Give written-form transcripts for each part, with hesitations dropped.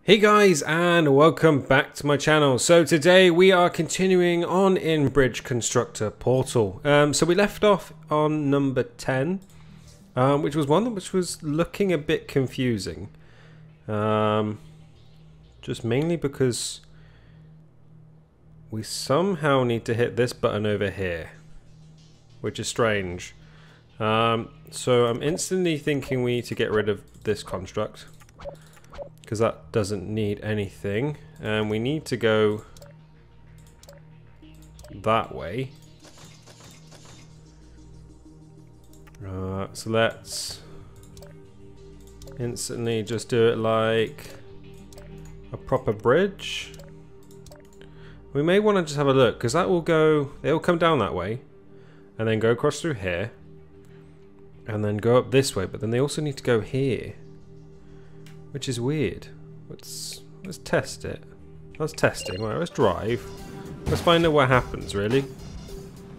Hey guys, and welcome back to my channel. So today we are continuing on in Bridge Constructor Portal. So we left off on number 10, which was one which was looking a bit confusing. Just mainly because we somehow need to hit this button over here, which is strange. So I'm instantly thinking we need to get rid of this construct, because that doesn't need anything, and we need to go that way. So let's instantly just do it like a proper bridge. We may want to just have a look, because that will go, they will come down that way and then go across through here and then go up this way, but then they also need to go here, which is weird. Let's test it. That's testing. Right, let's drive. Let's find out what happens, really.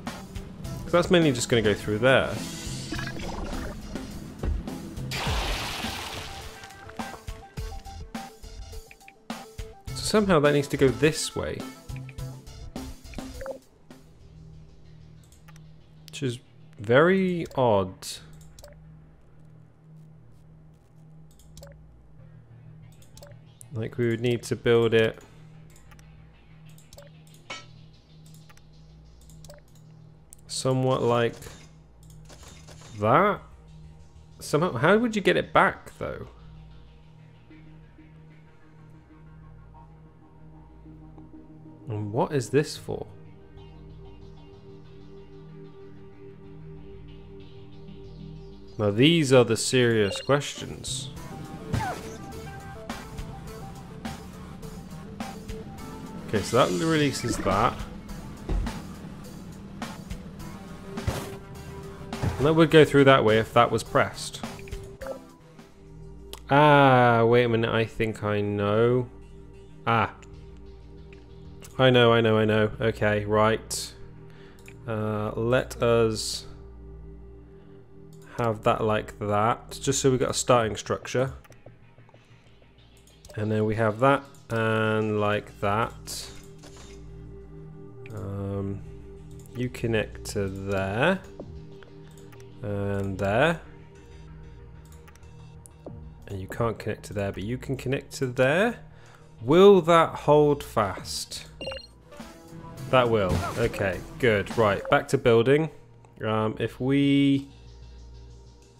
Because that's mainly just going to go through there. So somehow that needs to go this way, which is very odd. Like we would need to build it somewhat like that. Somehow, how would you get it back though? And what is this for? Now these are the serious questions. Okay, so that releases that. And that would go through that way if that was pressed. Ah, wait a minute, I think I know. Ah. I know. Okay, right. Let us have that like that, just so we got a starting structure. And then we have that. And like that, you connect to there and there, and you can't connect to there, but you can connect to there. Will that hold fast? That will. Okay, good. Right, back to building. If we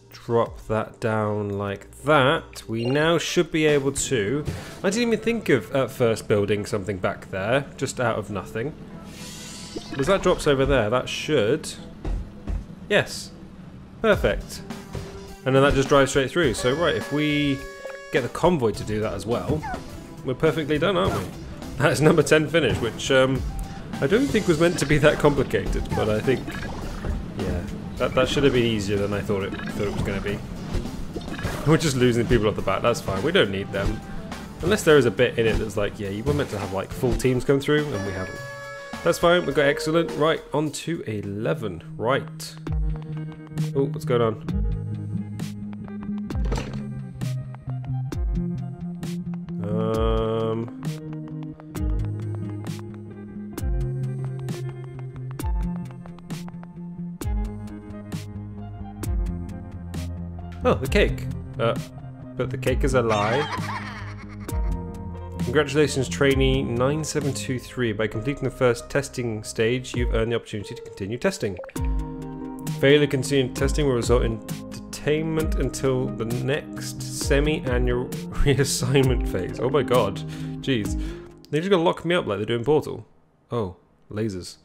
drop that down like that, we now should be able to... I didn't even think of at first building something back there, just out of nothing. Because that drops over there, that should... Yes. Perfect. And then that just drives straight through. So right, if we get the convoy to do that as well, we're perfectly done, aren't we? That's number 10 finished, which I don't think was meant to be that complicated, but I think... Yeah. That should have been easier than I thought it was going to be. We're just losing people off the bat. That's fine. We don't need them. Unless there is a bit in it that's like, yeah, you were meant to have like full teams come through, and we haven't. That's fine. We've got excellent. Right, on to 11. Right. Oh, what's going on? Oh, the cake. But the cake is a lie. Congratulations, trainee 9723. By completing the first testing stage, you've earned the opportunity to continue testing. Failure to continue testing will result in detainment until the next semi-annual reassignment phase. Oh my god. Jeez. They're just gonna lock me up like they do in Portal. Oh, lasers.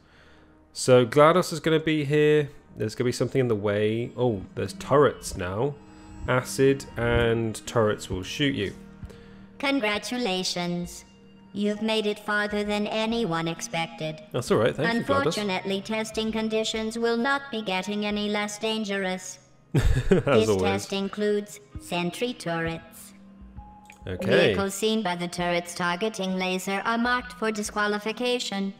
So GLaDOS is gonna be here. There's gonna be something in the way. Oh, there's turrets now. Acid and turrets will shoot you. Congratulations. You've made it farther than anyone expected. That's alright, thank you, GLaDOS. Unfortunately, testing conditions will not be getting any less dangerous. This always. Test includes sentry turrets. Okay. Vehicles seen by the turret's targeting laser are marked for disqualification,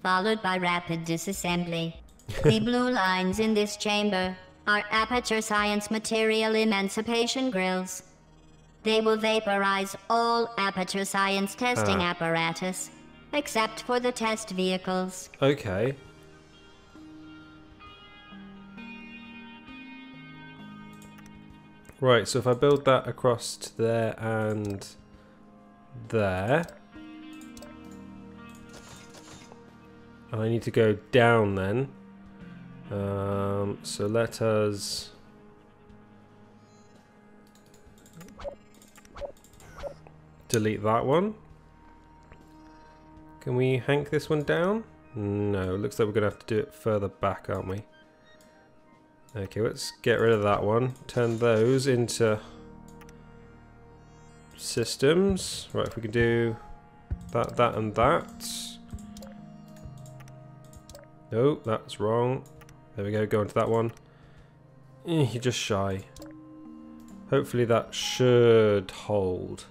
followed by rapid disassembly. The blue lines in this chamber are Aperture Science material emancipation grills. They will vaporize all Aperture Science testing apparatus, except for the test vehicles. Okay. Right, so if I build that across to there and there, and I need to go down then, so let us delete that one. Can we hank this one down? No, it looks like we're going to have to do it further back, aren't we? Okay, let's get rid of that one. Turn those into systems. Right, if we can do that, that, and that. No, that's wrong. There we go, go into that one. You're just shy. Hopefully that should hold.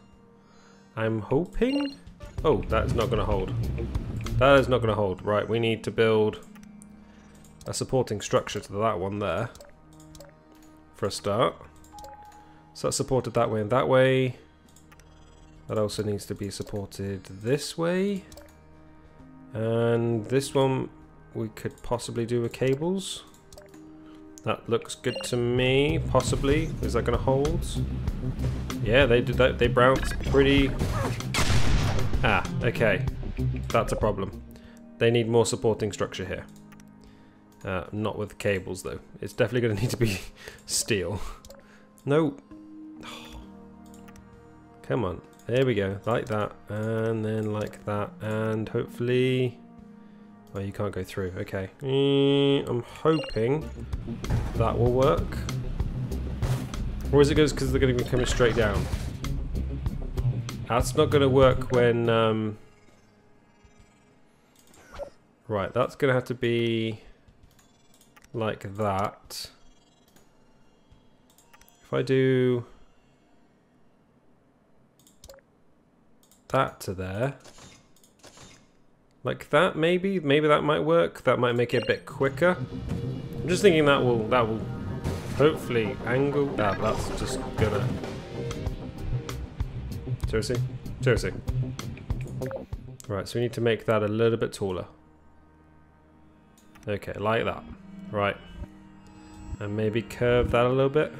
I'm hoping? Oh, that's not going to hold. That is not going to hold. Right, we need to build a supporting structure to that one there for a start. So that's supported that way and that way. That also needs to be supported this way. And this one we could possibly do with cables. That looks good to me, possibly. Is that going to hold? Yeah, they did that. They bounced pretty... Ah, okay. That's a problem. They need more supporting structure here. Not with cables though. It's definitely going to need to be steel. No. Oh. Come on. There we go. Like that. And then like that. And hopefully... Oh, you can't go through. Okay. I'm hoping that will work. Or is it because they're going to be coming straight down? That's not going to work when... Right, that's going to have to be... like that. If I do that to there, like that, maybe that might work. That might make it a bit quicker. I'm just thinking that will hopefully angle. That's just gonna. Seriously. Right, so we need to make that a little bit taller. Okay, like that. Right. And maybe curve that a little bit.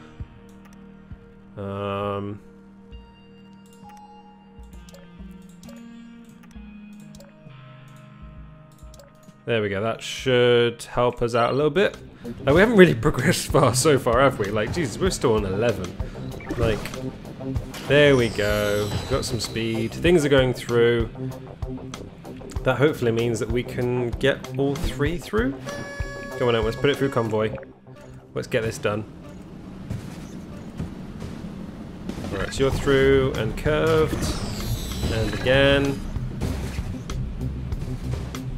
There we go. That should help us out a little bit. Like, we haven't really progressed far so far, have we? Like, Jesus, we're still on 11. Like, there we go. Got some speed. Things are going through. That hopefully means that we can get all three through. Come on out, let's put it through convoy. Let's get this done. Alright, so you're through and curved. And again.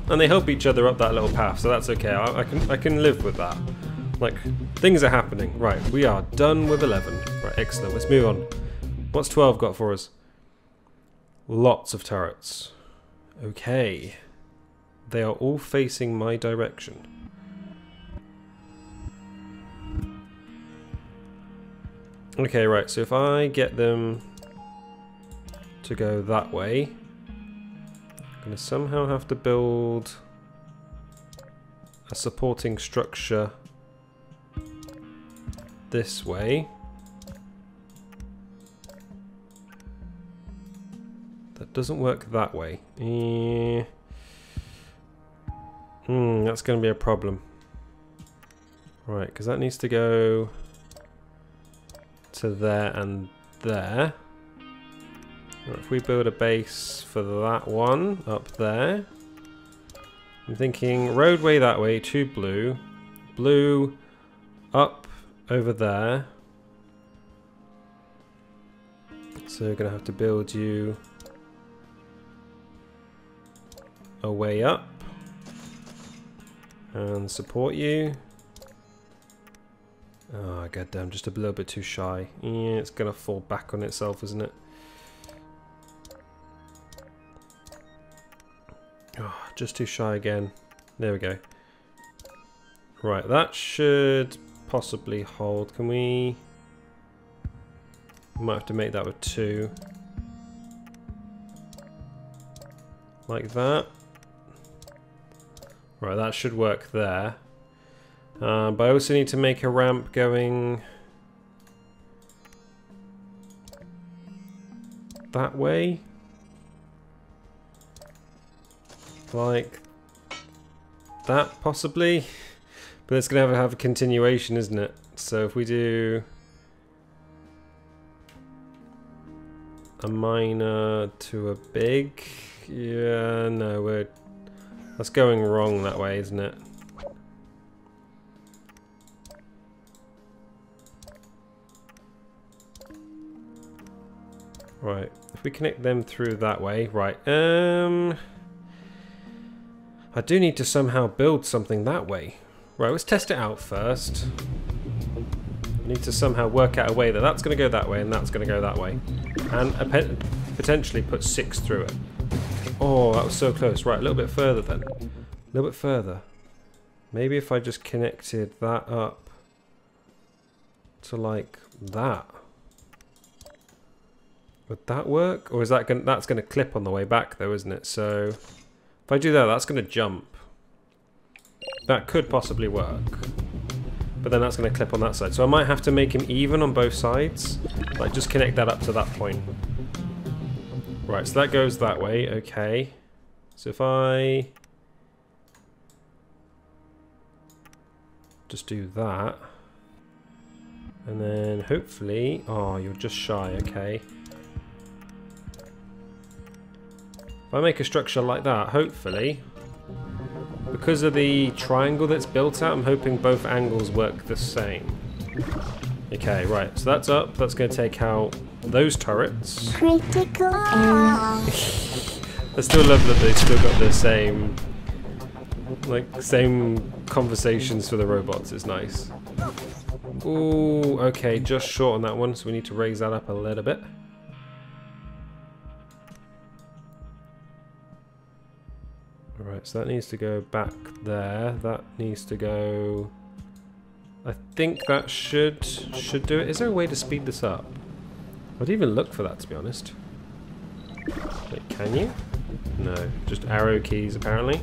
And they help each other up that little path, so that's okay. I can live with that. Like, things are happening. Right, we are done with 11. Right, excellent. Let's move on. What's 12 got for us? Lots of turrets. Okay. They are all facing my direction. Okay, right, so if I get them to go that way, I'm going to somehow have to build a supporting structure this way. That doesn't work that way. That's going to be a problem. Right, because that needs to go to there and there. Right, if we build a base for that one up there, I'm thinking roadway that way, to blue, blue up over there. So we're going to have to build you a way up and support you. Oh, goddamn, just a little bit too shy. Yeah, it's going to fall back on itself, isn't it? Oh, just too shy again. There we go. Right, that should possibly hold. Can we... We might have to make that with 2. Like that. Right, that should work there. But I also need to make a ramp going that way. Like that, possibly. But it's going to have a continuation, isn't it? So if we do a minor to a big, yeah, no, that's going wrong that way, isn't it? Right, if we connect them through that way, right, I do need to somehow build something that way. Right, let's test it out first. I need to somehow work out a way that that's going to go that way and that's going to go that way. And potentially put 6 through it. Oh, that was so close. Right, a little bit further then. A little bit further. Maybe if I just connected that up to like that. Would that work? Or is that that's going to clip on the way back though, isn't it? So if I do that, that's going to jump. That could possibly work. But then that's going to clip on that side. So I might have to make him even on both sides. Like just connect that up to that point. Right, so that goes that way. Okay. So if I just do that. And then hopefully... Oh, you're just shy. Okay. If I make a structure like that, hopefully, because of the triangle that's built out, I'm hoping both angles work the same. Okay, right, so that's up. That's going to take out those turrets. Critical error. I still love that they still got the same, like, same conversations for the robots. It's nice. Ooh, okay, just short on that one, so we need to raise that up a little bit. Alright, so that needs to go back there. That needs to go... I think that should do it. Is there a way to speed this up? I'd even look for that, to be honest. Wait, can you? No, just arrow keys apparently.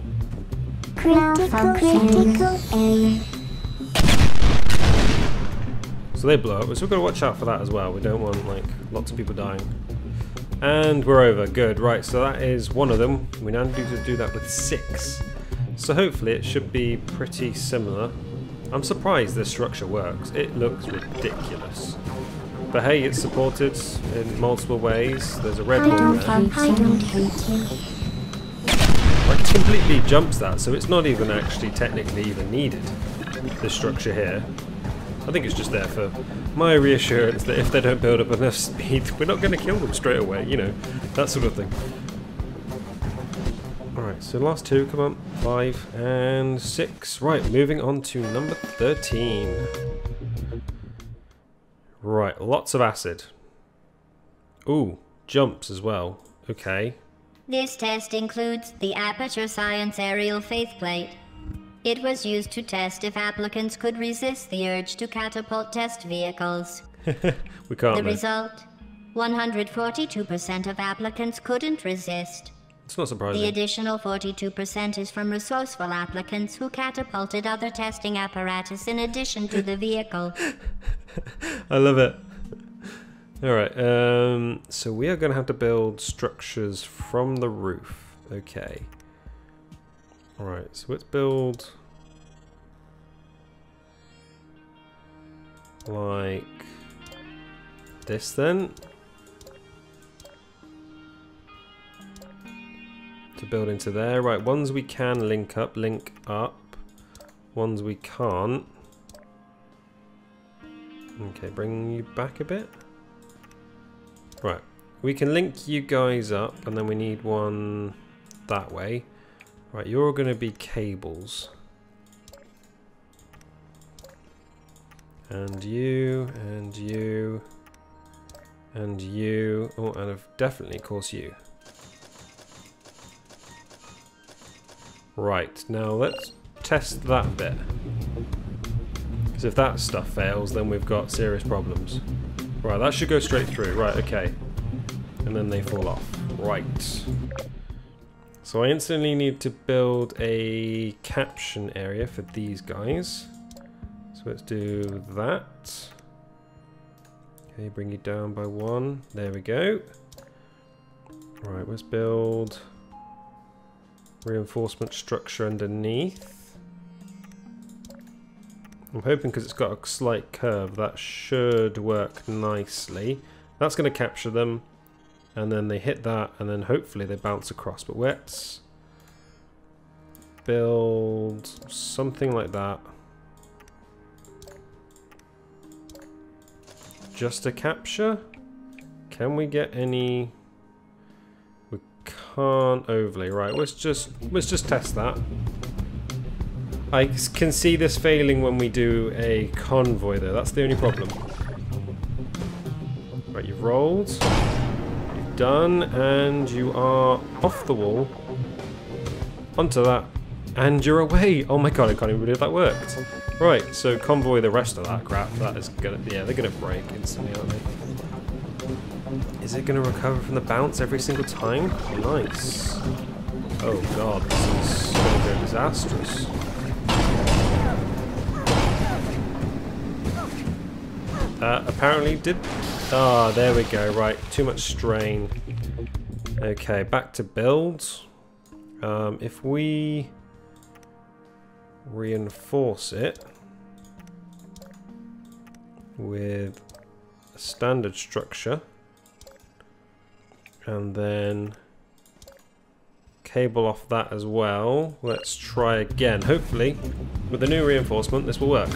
Critical error. So they blow up, so we've got to watch out for that as well. We don't want like lots of people dying. And we're over. Good. Right, so that is one of them. We now need to do that with 6. So hopefully it should be pretty similar. I'm surprised this structure works. It looks ridiculous. But hey, it's supported in multiple ways. There's a red one there. Like, it completely jumps that, so it's not even actually technically even needed, this structure here. I think it's just there for my reassurance that if they don't build up enough speed, we're not going to kill them straight away, you know, that sort of thing. Alright, so last 2, come on, 5 and 6. Right, moving on to number 13. Right, lots of acid. Ooh, jumps as well. Okay. This test includes the Aperture Science Aerial Faithplate. It was used to test if applicants could resist the urge to catapult test vehicles. We can't. The result? 142% of applicants couldn't resist. It's not surprising. The additional 42% is from resourceful applicants who catapulted other testing apparatus in addition to the vehicle. I love it. Alright, so we are going to have to build structures from the roof. Okay. Alright, so let's build like this then. To build into there. Right, ones we can link up. Ones we can't. Okay, bring you back a bit. Right, we can link you guys up, and then we need one that way. Right, you're going to be cables. And you, and you, and you. Oh, and definitely, of course, you. Right, now let's test that bit. Because if that stuff fails, then we've got serious problems. Right, that should go straight through. Right, okay. And then they fall off. Right. So I instantly need to build a caption area for these guys. So let's do that. Okay, bring you down by 1. There we go. Right, let's build reinforcement structure underneath. I'm hoping because it's got a slight curve that should work nicely. That's going to capture them. And then they hit that, and then hopefully they bounce across. But let's build something like that. Just a capture? Can we get any? We can't overlay. Right, let's just test that. I can see this failing when we do a convoy though. That's the only problem. Right, you've rolled. Done, and you are off the wall onto that, and you're away. Oh my god, I can't even believe that worked. Right, so convoy the rest of that crap. That is gonna, yeah, they're gonna break instantly, aren't they? Is it gonna recover from the bounce every single time? Nice. Oh god, this is gonna go disastrous. Apparently did. Ah, there we go. Right, too much strain. Okay, back to build. If we reinforce it with a standard structure and then cable off that as well, let's try again. Hopefully, with the new reinforcement, this will work.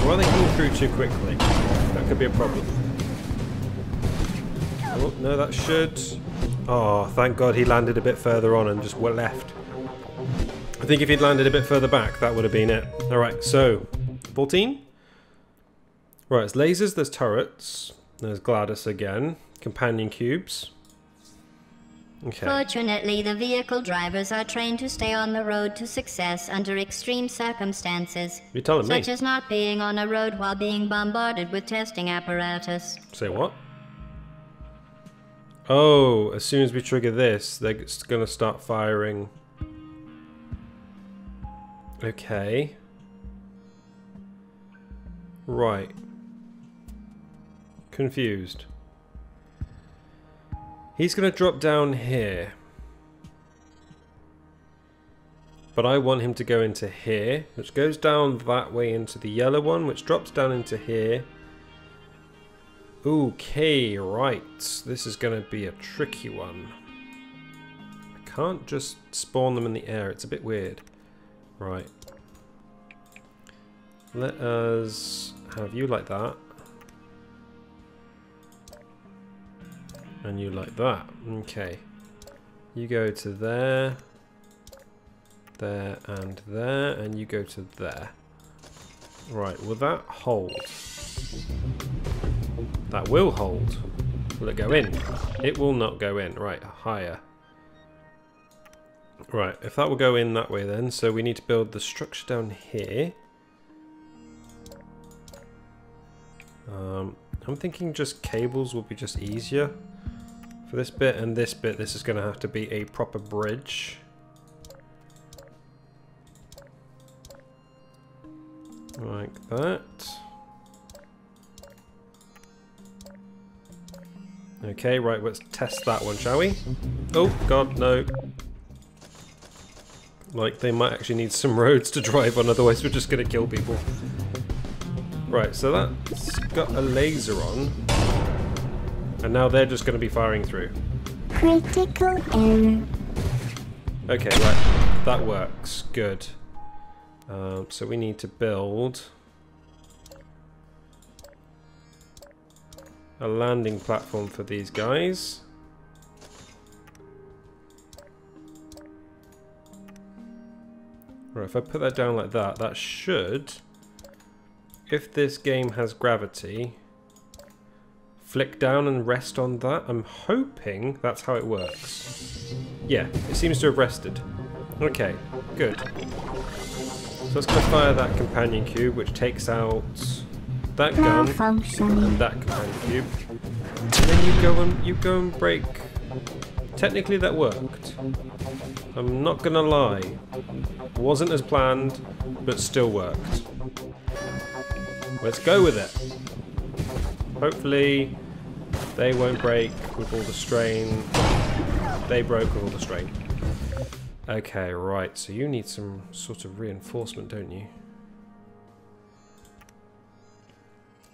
Or are they coming through too quickly? That could be a problem. Oh, no, that should... Oh, thank God he landed a bit further on and just left. I think if he'd landed a bit further back, that would have been it. Alright, so... 14? Right, it's lasers, there's turrets. There's GLaDOS again. Companion cubes. Okay. Fortunately, the vehicle drivers are trained to stay on the road to success under extreme circumstances. You're telling me? Such as not being on a road while being bombarded with testing apparatus. Say what? Oh, as soon as we trigger this, they're going to start firing. Okay. Right. Confused. He's going to drop down here. But I want him to go into here, which goes down that way into the yellow one, which drops down into here. Okay, right. This is going to be a tricky one. I can't just spawn them in the air. It's a bit weird. Right. Let us have you like that. And you like that. Okay. You go to there. There and there. And you go to there. Right, will that hold? That will hold. Will it go in? It will not go in. Right, higher. Right, if that will go in that way then, so we need to build the structure down here. I'm thinking just cables will be just easier. For this bit and this bit, this is going to have to be a proper bridge. Like that. Okay, right, let's test that one, shall we? Oh, God, no. Like, they might actually need some roads to drive on, otherwise we're just going to kill people. Right, so that's got a laser on. And now they're just going to be firing through. Critical error. Okay, right. That works. Good. So we need to build a landing platform for these guys. Right, if I put that down like that, that should, if this game has gravity, flick down and rest on that. I'm hoping that's how it works. Yeah, it seems to have rested. Okay, good. So let's go fire that companion cube, which takes out that gun and that companion cube. And then you go and break. Technically that worked. I'm not gonna lie. Wasn't as planned, but still worked. Let's go with it. Hopefully they won't break with all the strain. They broke with all the strain. Okay, right, so you need some sort of reinforcement, don't you?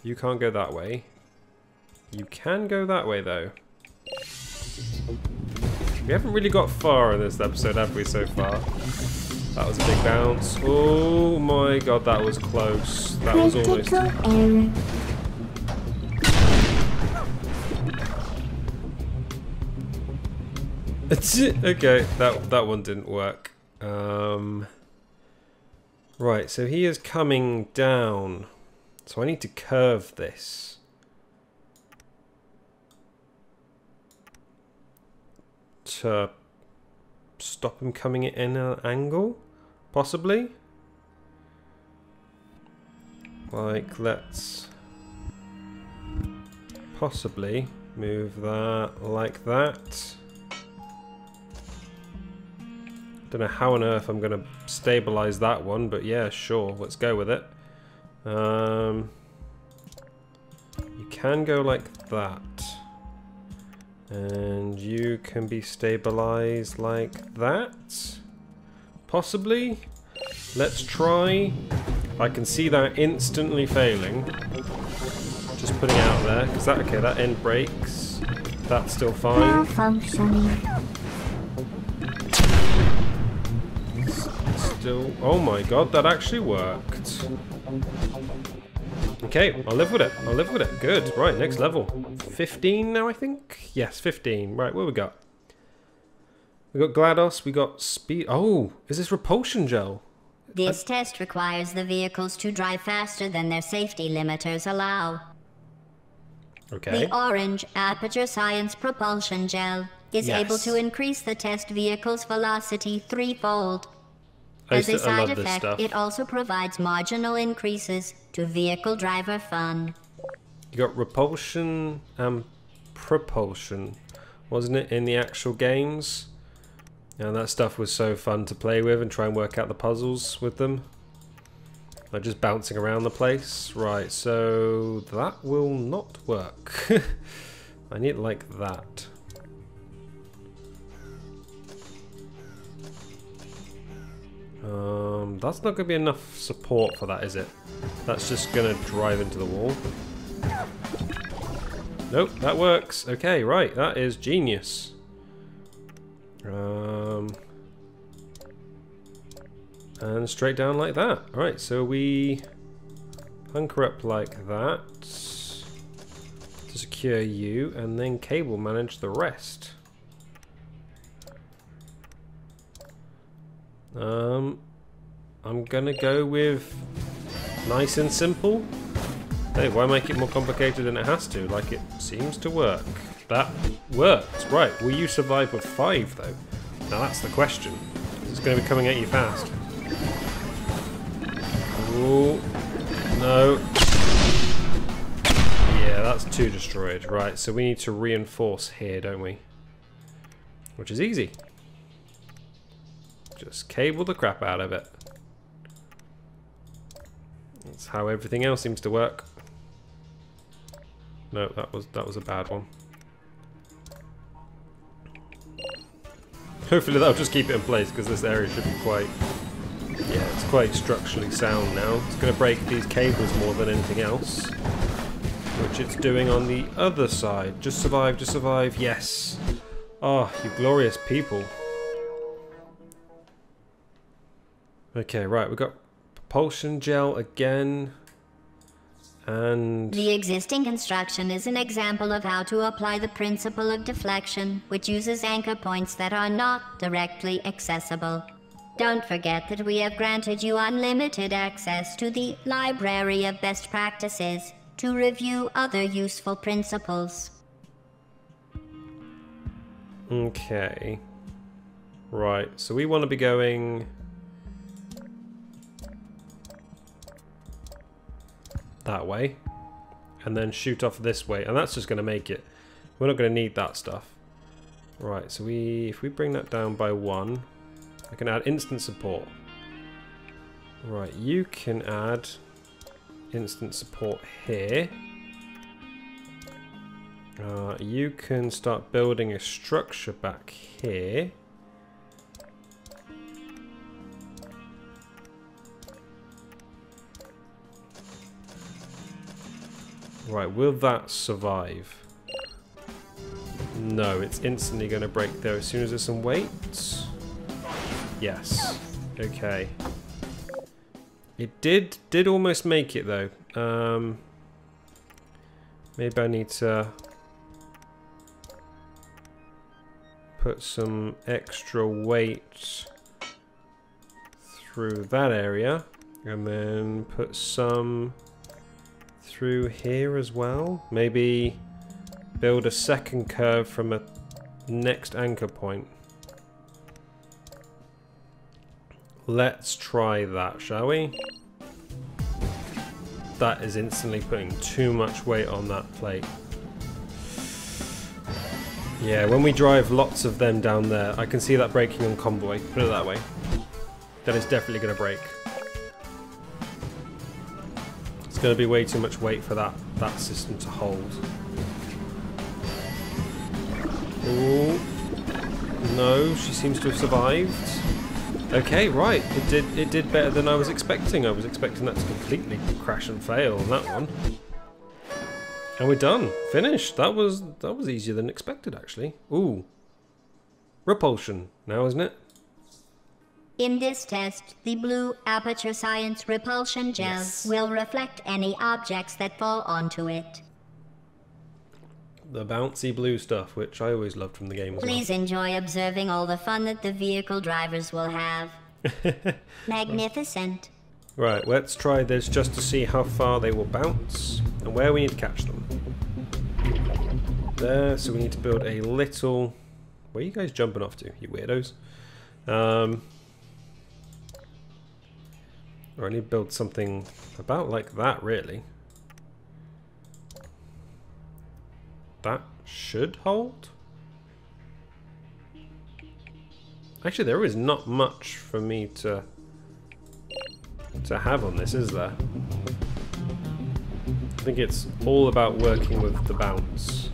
You can't go that way. You can go that way, though. We haven't really got far in this episode, have we, so far? That was a big bounce. Oh my god, that was close. That was almost... Okay, that one didn't work. Right, so he is coming down. So I need to curve this. To stop him coming in an angle, possibly. Like, let's possibly move that like that. Don't know how on earth I'm going to stabilize that one, but yeah, sure, let's go with it. You can go like that. And you can be stabilized like that. Possibly. Let's try. I can see that instantly failing. Just putting it out there. Because that end breaks. That's still fine. Still. Oh my god, that actually worked. Okay, I'll live with it. I'll live with it. Good. Right, next level. 15 now, I think? Yes, 15. Right, what we got? We got GLaDOS, we got speed. Oh, is this repulsion gel? This test requires the vehicles to drive faster than their safety limiters allow. Okay. The orange Aperture Science Propulsion Gel is able to increase the test vehicle's velocity threefold. As a side effect, it also provides marginal increases to vehicle driver fun. You got repulsion and propulsion, wasn't it, in the actual games? And that stuff was so fun to play with and try and work out the puzzles with them. Like just bouncing around the place. Right, so that will not work. I need it like that. That's not going to be enough support for that, is it? That's just going to drive into the wall. Nope, that works. Okay, right, that is genius. And straight down like that. Alright, so we hunker up like that to secure you, and then cable manage the rest. I'm gonna go with nice and simple. Hey, why make it more complicated than it has to? Like, it seems to work. That worked. Right, will you survive with 5 though? Now that's the question. It's gonna be coming at you fast. Ooh, no. Yeah, that's 2 destroyed. Right, so we need to reinforce here, don't we? Which is easy. Just cable the crap out of it. That's how everything else seems to work. No, that was a bad one. Hopefully that'll just keep it in place, because this area should be quite... Yeah, it's quite structurally sound now. It's going to break these cables more than anything else. Which it's doing on the other side. Just survive, just survive. Yes! Oh, you glorious people. Okay, right, we've got propulsion gel again, and... The existing construction is an example of how to apply the principle of deflection, which uses anchor points that are not directly accessible. Don't forget that we have granted you unlimited access to the Library of Best Practices to review other useful principles. Okay. Right, so we want to be going that way and then shoot off this way, and that's just going to make it. We're not going to need that stuff. Right, so if we bring that down by 1, I can add instant support. Right, you can add instant support here. You can start building a structure back here. Right, will that survive? No, it's instantly going to break there as soon as there's some weights. Yes. Okay. It did almost make it though. Maybe I need to put some extra weight through that area and then put some through here as well. Maybe build a second curve from a next anchor point. Let's try that, shall we? That is instantly putting too much weight on that plate. Yeah, when we drive lots of them down there, I can see that breaking on convoy, put it that way. That is definitely going to break. It's going to be way too much weight for that system to hold. Ooh. No, she seems to have survived. Okay, right. It did better than I was expecting. I was expecting that to completely crash and fail on that one. And we're done. Finished. That was easier than expected, actually. Ooh. Repulsion now, isn't it? In this test, the blue Aperture Science Repulsion Gel will reflect any objects that fall onto it. The bouncy blue stuff, which I always loved from the game as well. Please enjoy observing all the fun that the vehicle drivers will have. Magnificent. Right, let's try this just to see how far they will bounce and where we need to catch them. There, so we need to build a little... Where are you guys jumping off to, you weirdos? Or I need to build something about like that, really. That should hold. Actually, there is not much for me to have on this, is there? I think it's all about working with the bounce.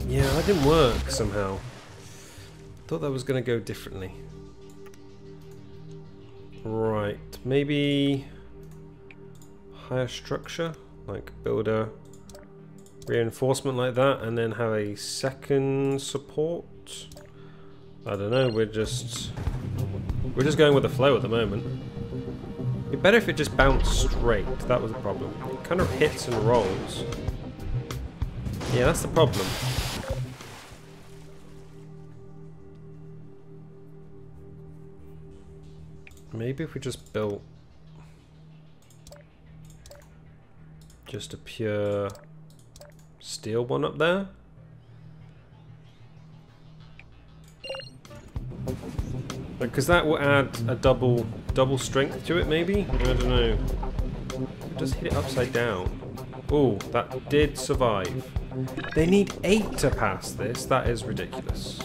Yeah, that didn't work somehow. Thought that was going to go differently. Right, maybe higher structure, like build a reinforcement like that and then have a second support. I don't know, we're just going with the flow at the moment. It'd be better if it just bounced straight. That was the problem. It kind of hits and rolls. Yeah, that's the problem. Maybe if we just built just a pure steel one up there. Because that will add a double strength to it, maybe? I don't know. Just hit it upside down. Oh, that did survive. They need 8 to pass this. That is ridiculous.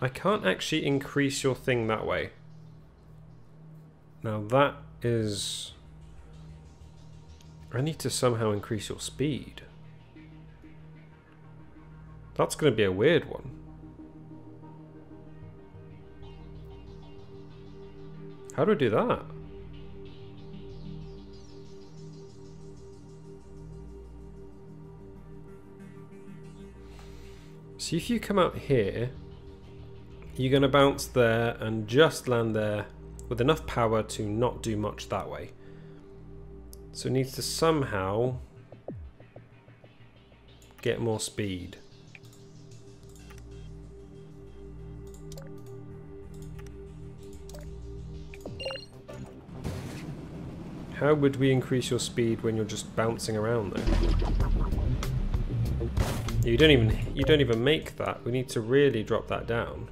I can't actually increase your thing that way. Now that is... I need to somehow increase your speed. That's going to be a weird one. How do I do that? See, if you come out here, you're going to bounce there and just land there with enough power to not do much that way. So it needs to somehow get more speed. How would we increase your speed when you're just bouncing around though? You don't even make that. We need to really drop that down.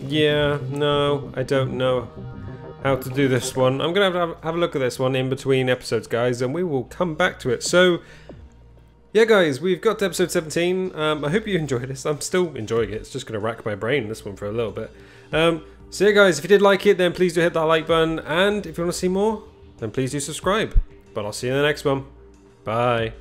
Yeah, no, I don't know how to do this one. I'm going to have a look at this one in between episodes, guys, and we will come back to it. So, yeah, guys, we've got to episode 17. I hope you enjoyed this. I'm still enjoying it. It's just going to rack my brain, this one, for a little bit. So, yeah, guys, if you did like it, then please do hit that like button. And if you want to see more, then please do subscribe. But I'll see you in the next one. Bye.